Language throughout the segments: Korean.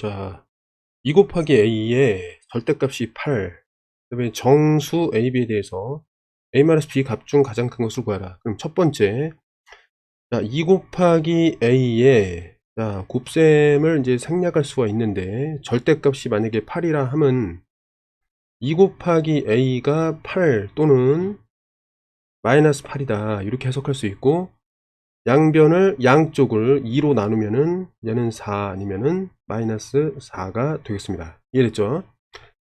자, 2 곱하기 a의 절대값이 8. 그 다음에 정수 ab에 대해서 a-b 값 중 가장 큰 것을 구하라. 그럼 첫 번째, 자, 2 곱하기 a의 자, 곱셈을 이제 생략할 수가 있는데, 절대값이 만약에 8이라 하면 2 곱하기 a가 8 또는 마이너스 8이다. 이렇게 해석할 수 있고, 양쪽을 2로 나누면은 얘는 4 아니면은 마이너스 4가 되겠습니다. 이해됐죠?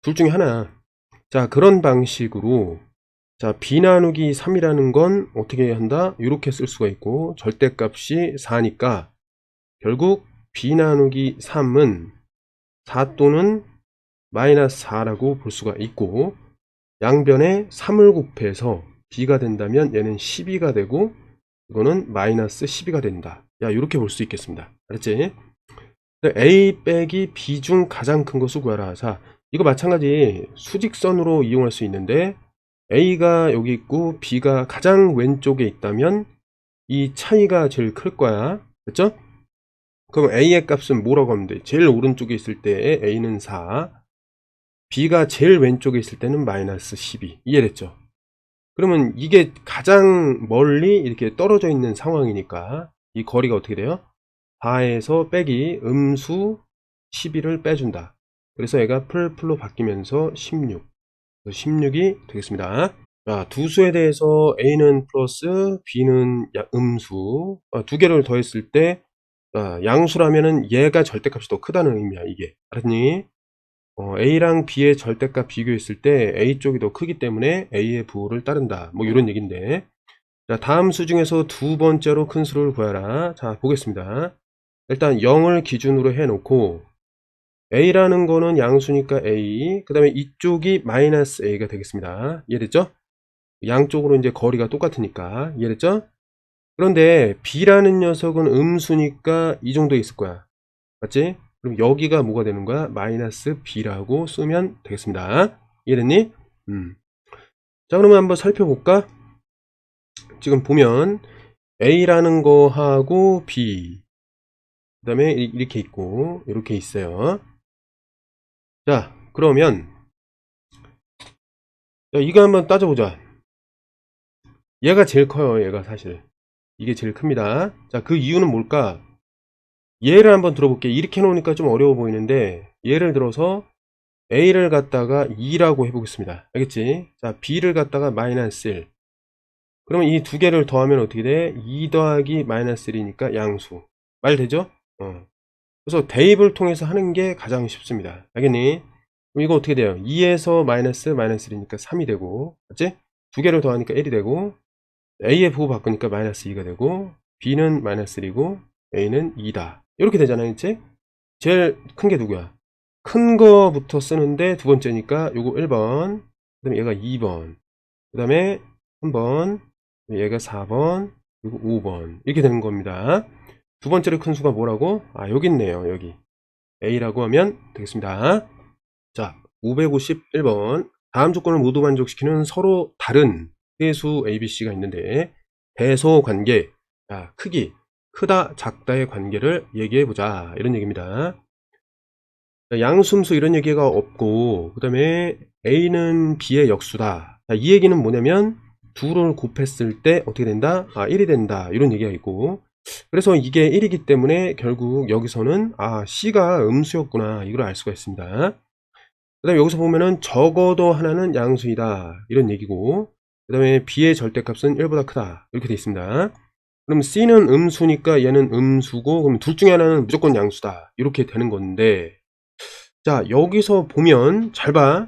둘 중에 하나. 자, 그런 방식으로 자, b 나누기 3이라는 건 어떻게 한다? 이렇게 쓸 수가 있고, 절대값이 4니까 결국 b 나누기 3은 4 또는 마이너스 4라고 볼 수가 있고, 양변에 3을 곱해서 b가 된다면 얘는 12가 되고, 이거는 마이너스 12가 된다. 야, 이렇게 볼 수 있겠습니다. 알았지? a 빼기 b 중 가장 큰 것을 구하라. 자, 이거 마찬가지 수직선으로 이용할 수 있는데, a가 여기 있고 b가 가장 왼쪽에 있다면 이 차이가 제일 클 거야. 됐죠? 그럼 a의 값은 뭐라고 하면 돼? 제일 오른쪽에 있을 때 a는 4, b가 제일 왼쪽에 있을 때는 마이너스 12. 이해됐죠? 그러면 이게 가장 멀리 이렇게 떨어져 있는 상황이니까 이 거리가 어떻게 돼요? 4에서 빼기 음수 12를 빼준다. 그래서 얘가 풀로 바뀌면서 16. 16이 되겠습니다. 자, 두 수에 대해서 a는 플러스 b는 음수, 두 개를 더했을 때 양수라면은 얘가 절대값이 더 크다는 의미야. 이게 알았니? a랑 b의 절대값 비교했을 때 a 쪽이 더 크기 때문에 a의 부호를 따른다. 뭐 이런 얘기인데, 자, 다음 수 중에서 두 번째로 큰 수를 구하라. 자, 보겠습니다. 일단 0을 기준으로 해놓고 a라는 거는 양수니까 a, 그 다음에 이쪽이 마이너스 a가 되겠습니다. 이해됐죠? 양쪽으로 이제 거리가 똑같으니까. 이해됐죠? 그런데 b라는 녀석은 음수니까 이 정도 있을 거야. 맞지? 그럼 여기가 뭐가 되는 거야? 마이너스 b라고 쓰면 되겠습니다. 이해됐니? 자, 그러면 한번 살펴볼까? 지금 보면 a라는 거하고 b, 그 다음에 이렇게 있고 이렇게 있어요. 자, 그러면 이거 한번 따져보자. 얘가 제일 커요. 얘가 사실 이게 제일 큽니다. 자, 그 이유는 뭘까? 예를 한번 들어볼게. 이렇게 해놓으니까 좀 어려워 보이는데, 예를 들어서 a를 갖다가 2라고 해보겠습니다. 알겠지? 자, b를 갖다가 마이너스 1. 그러면 이 두 개를 더하면 어떻게 돼? 2 더하기 마이너스 1이니까 양수. 말 되죠? 그래서 대입을 통해서 하는 게 가장 쉽습니다. 알겠니? 그럼 이거 어떻게 돼요? 2에서 마이너스 1이니까 3이 되고, 맞지? 두 개를 더하니까 1이 되고, a의 부호 바꾸니까 마이너스 2가 되고, b는 마이너스 1이고, a는 2다. 이렇게 되잖아요, 이제? 제일 큰 게 누구야? 큰 거부터 쓰는데 두 번째니까 요거 1번, 그 다음에 얘가 2번, 그 다음에 3번, 얘가 4번, 그리고 5번. 이렇게 되는 겁니다. 두 번째로 큰 수가 뭐라고? 아, 여기 있네요. 여기 a라고 하면 되겠습니다. 자, 551번. 다음 조건을 모두 만족시키는 서로 다른 해수 ABC가 있는데, 대소 관계, 자, 크기, 크다 작다의 관계를 얘기해보자, 이런 얘기입니다. 양수음수 이런 얘기가 없고, 그 다음에 a는 b의 역수다. 자, 이 얘기는 뭐냐면 둘을 곱했을 때 어떻게 된다? 아, 1이 된다, 이런 얘기가 있고, 그래서 이게 1이기 때문에 결국 여기서는 아, c가 음수였구나, 이걸 알 수가 있습니다. 그 다음에 여기서 보면은 적어도 하나는 양수이다, 이런 얘기고, 그 다음에 b의 절대값은 1보다 크다, 이렇게 되어 있습니다. 그럼 c는 음수니까 얘는 음수고, 그럼 둘 중에 하나는 무조건 양수다, 이렇게 되는 건데, 자, 여기서 보면 잘 봐.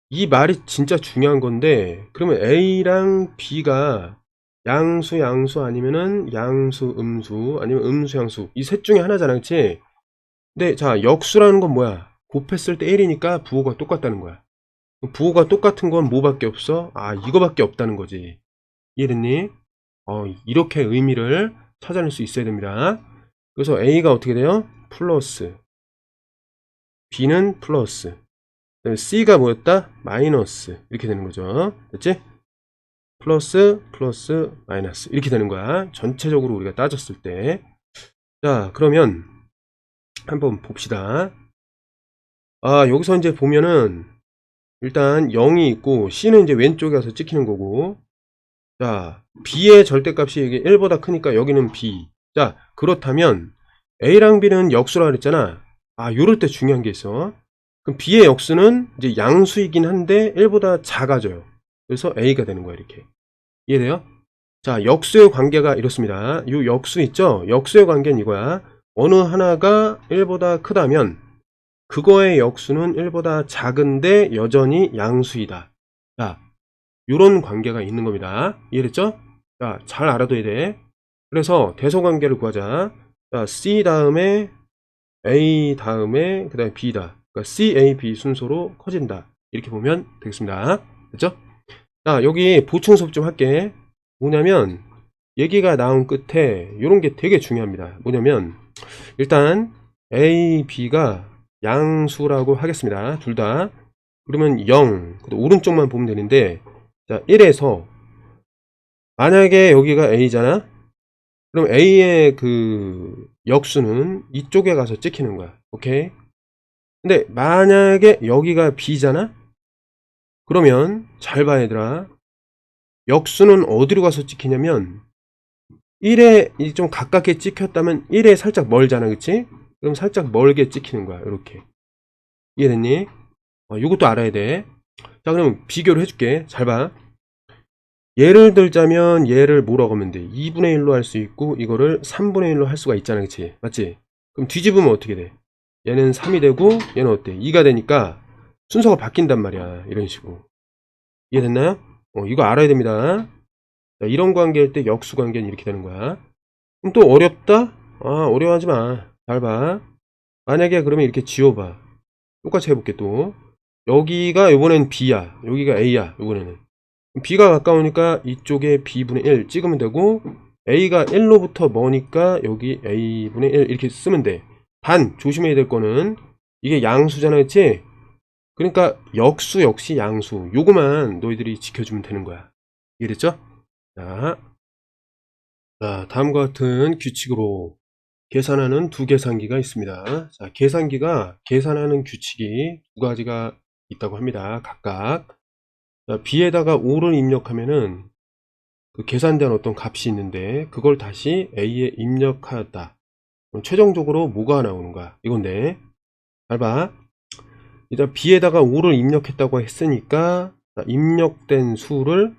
이 말이 진짜 중요한 건데, 그러면 a랑 b가 양수 아니면은 양수 음수 아니면 음수 양수, 이 셋 중에 하나잖아, 그치? 근데 자, 역수라는 건 뭐야? 곱했을 때 1이니까 부호가 똑같다는 거야. 부호가 똑같은 건 뭐밖에 없어? 아, 이거밖에 없다는 거지. 이해됐니? 이렇게 의미를 찾아낼 수 있어야 됩니다. 그래서 a가 어떻게 돼요? 플러스, b는 플러스, c가 뭐였다? 마이너스. 이렇게 되는 거죠. 됐지? 플러스 마이너스 이렇게 되는 거야. 전체적으로 우리가 따졌을 때. 자, 그러면 한번 봅시다. 여기서 이제 보면은 일단 0이 있고 C는 이제 왼쪽에 가서 찍히는 거고, 자 B의 절대값이 이게 1보다 크니까 여기는 B. 자 그렇다면 A랑 B는 역수라 그랬잖아. 요럴 때 중요한 게 있어. 그럼 B의 역수는 이제 양수이긴 한데 1보다 작아져요. 그래서 A가 되는 거야. 이렇게 이해돼요? 자 역수의 관계가 이렇습니다. 이 역수 있죠? 역수의 관계는 이거야. 어느 하나가 1보다 크다면 그거의 역수는 1보다 작은데 여전히 양수이다. 자 요런 관계가 있는 겁니다. 이해됐죠? 자 잘 알아둬야 돼. 그래서 대소관계를 구하자. 자 C 다음에 A 다음에 그 다음에 B다. 그러니까 C, A, B 순서로 커진다. 이렇게 보면 되겠습니다. 됐죠? 자 여기 보충 수업 좀 할게. 뭐냐면 얘기가 나온 끝에 요런 게 되게 중요합니다. 뭐냐면 일단 A, B가 양수라고 하겠습니다. 둘 다. 그러면 0 오른쪽만 보면 되는데, 자 1에서 만약에 여기가 A잖아. 그럼 A의 그 역수는 이쪽에 가서 찍히는 거야. 오케이? 근데 만약에 여기가 B잖아? 그러면 잘 봐 얘들아. 역수는 어디로 가서 찍히냐면 1에 좀 가깝게 찍혔다면 1에 살짝 멀잖아. 그치? 그럼 살짝 멀게 찍히는 거야. 이렇게. 이해됐니? 이것도 알아야 돼. 자 그럼 비교를 해줄게. 잘 봐. 예를 들자면 얘를 뭐라고 하면 돼? 2분의 1로 할 수 있고 이거를 3분의 1로 할 수가 있잖아. 그치? 맞지? 그럼 뒤집으면 어떻게 돼? 얘는 3이 되고 얘는 어때? 2가 되니까 순서가 바뀐단 말이야. 이런 식으로. 이해됐나요? 이거 알아야 됩니다. 자, 이런 관계일 때 역수 관계는 이렇게 되는 거야. 그럼 또 어렵다? 어려워하지 마. 잘 봐. 만약에 그러면 이렇게 지워봐. 똑같이 해볼게 또. 여기가 이번엔 B야. 여기가 A야. 이번에는. B가 가까우니까 이쪽에 B분의 1 찍으면 되고, A가 1로부터 머니까 여기 A분의 1 이렇게 쓰면 돼. 단 조심해야 될 거는 이게 양수잖아. 그치? 그러니까 역수 역시 양수. 요거만 너희들이 지켜주면 되는 거야. 이해됐죠? 자, 다음과 같은 규칙으로 계산하는 두 계산기가 있습니다. 자, 계산기가 계산하는 규칙이 두 가지가 있다고 합니다. 각각. 자, B에다가 5를 입력하면은 그 계산된 어떤 값이 있는데 그걸 다시 A에 입력하였다. 그럼 최종적으로 뭐가 나오는 거야? 이건데. 잘 봐. 일단 B에다가 5를 입력했다고 했으니까 입력된 수를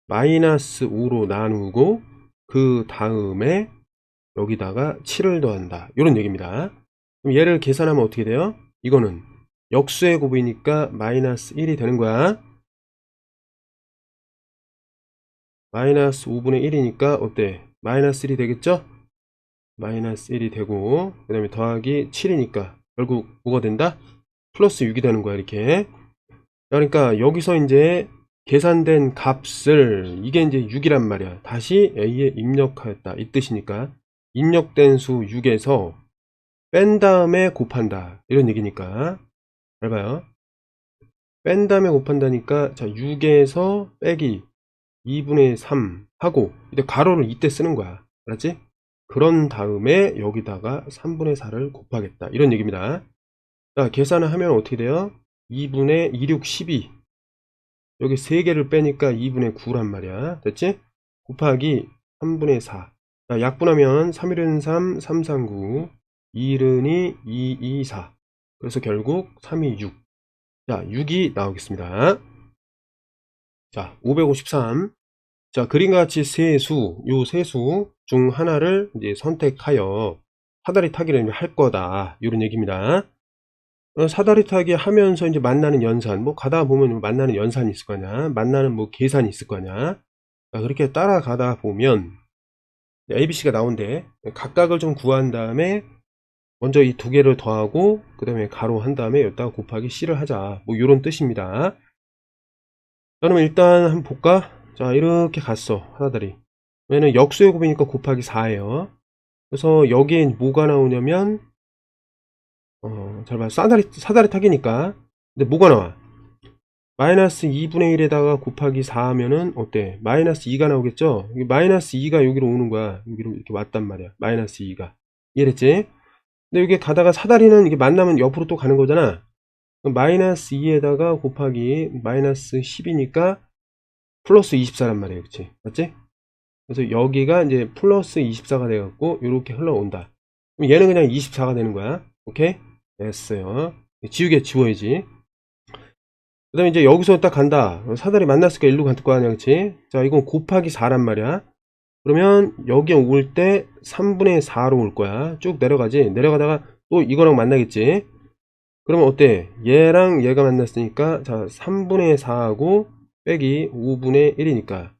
마이너스 5로 나누고 그 다음에 여기다가 7을 더한다. 이런 얘기입니다. 그럼 얘를 계산하면 어떻게 돼요? 이거는 역수의 곱이니까 마이너스 1이 되는 거야. 마이너스 5분의 1이니까 어때? 마이너스 1이 되겠죠? 마이너스 1이 되고 그 다음에 더하기 7이니까 결국 뭐가 된다? 플러스 6이 되는 거야. 이렇게. 그러니까 여기서 이제 계산된 값을 이게 이제 6이란 말이야. 다시 A에 입력하였다. 이 뜻이니까 입력된 수 6에서 뺀 다음에 곱한다. 이런 얘기니까 잘 봐요. 뺀 다음에 곱한다니까 자 6에서 빼기 2분의 3 하고 이제 가로를 이때 쓰는 거야. 알았지? 그런 다음에 여기다가 3분의 4를 곱하겠다. 이런 얘기입니다. 자 계산을 하면 어떻게 돼요? 2분의 2, 6, 12 여기 3개를 빼니까 2분의 9란 말이야. 됐지? 곱하기 3분의 4. 자, 약분하면 3일은 3, 3, 3, 9. 2일은 2, 2, 2, 4. 그래서 결국 3, 2, 6. 자, 6이 나오겠습니다. 자, 553. 자, 그림과 같이 세수, 요 세수 중 하나를 이제 선택하여 사다리 타기를 할 거다. 이런 얘기입니다. 사다리 타기 하면서 이제 만나는 연산, 뭐 가다 보면 만나는 연산이 있을 거냐, 만나는 뭐 계산이 있을 거냐. 그렇게 따라가다 보면 ABC가 나온대. 각각을 좀 구한 다음에 먼저 이 두 개를 더하고 그 다음에 가로 한 다음에 여기다가 곱하기 C를 하자. 뭐 이런 뜻입니다. 그러면 일단 한번 볼까? 자, 이렇게 갔어. 사다리. 왜냐면 역수의 곱이니까 곱하기 4예요. 그래서 여기에 뭐가 나오냐면 잘 봐. 사다리 타기니까. 근데 뭐가 나와? 마이너스 2분의 1에다가 곱하기 4 하면은 어때? 마이너스 2가 나오겠죠? 여기 마이너스 2가 여기로 오는 거야. 여기로 이렇게 왔단 말이야. 마이너스 2가. 이해됐지? 근데 이게 가다가 사다리는 이게 만나면 옆으로 또 가는 거잖아. 그럼 마이너스 2에다가 곱하기 마이너스 10이니까 플러스 24란 말이에요. 그치? 맞지? 그래서 여기가 이제 플러스 24가 돼갖고 이렇게 흘러온다. 그럼 얘는 그냥 24가 되는 거야. 오케이? 됐어요. 지우개 지워야지. 그 다음에 이제 여기서 딱 간다. 사다리 만났으니까 일로 갈 거 아니야. 그치? 자, 이건 곱하기 4란 말이야. 그러면 여기 올 때 3분의 4로 올 거야. 쭉 내려가지. 내려가다가 또 이거랑 만나겠지. 그러면 어때? 얘랑 얘가 만났으니까 자 3분의 4하고 빼기 5분의 1이니까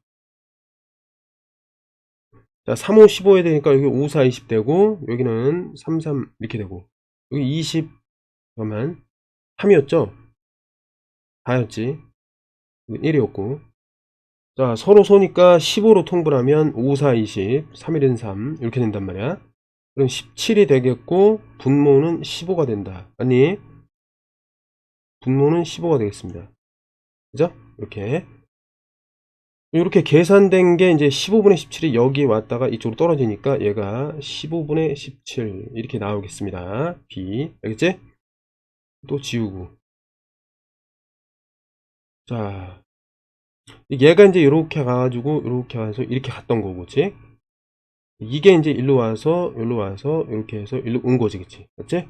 자 3, 5, 15에 되니까 여기 5, 4, 20 되고 여기는 3, 3 이렇게 되고 여기 20 그러면 3이었죠? 4였지 1이었고 자 서로 소니까 15로 통분하면 5, 4, 20 3, 1은 3 이렇게 된단 말이야. 그럼 17이 되겠고 분모는 15가 된다. 아니 분모는 15가 되겠습니다. 그죠? 이렇게 계산된 게 이제 15분의 17이 여기 왔다가 이쪽으로 떨어지니까 얘가 15분의 17 이렇게 나오겠습니다. B 알겠지? 또 지우고 자 얘가 이제 이렇게 가가지고 이렇게 와서 이렇게 갔던 거고 그치? 이게 이제 일로 와서 이렇게 해서 일로 온 거지 그치? 맞지?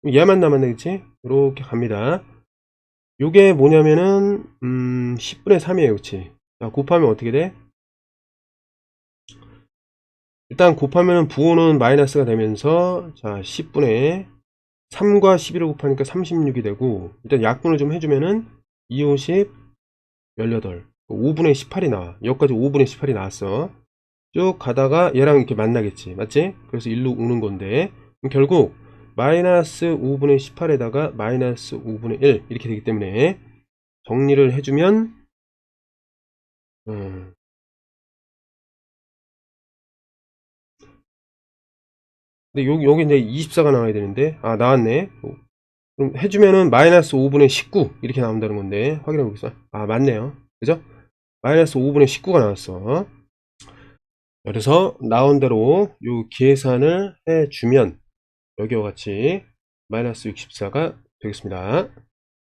얘만 남았네 그치? 이렇게 갑니다. 요게 뭐냐면은 10분의 3이에요 그치? 자 곱하면 어떻게 돼? 일단 곱하면 부호는 마이너스가 되면서 자 10분의 3과 11을 곱하니까 36이 되고 일단 약분을 좀 해주면은 2, 5, 10, 18 5분의 18이 나와. 여기까지 5분의 18이 나왔어. 쭉 가다가 얘랑 이렇게 만나겠지 맞지? 그래서 일로 오는 건데 결국 마이너스 5분의 18에다가 마이너스 5분의 1 이렇게 되기 때문에 정리를 해주면 근데 여기 이제 24가 나와야 되는데 아 나왔네. 그럼 해주면은 마이너스 5분의 19 이렇게 나온다는 건데 확인해 보겠습니다. 아 맞네요. 그죠? 마이너스 5분의 19가 나왔어. 그래서 나온 대로 요 계산을 해주면 여기와 같이 마이너스 64가 되겠습니다.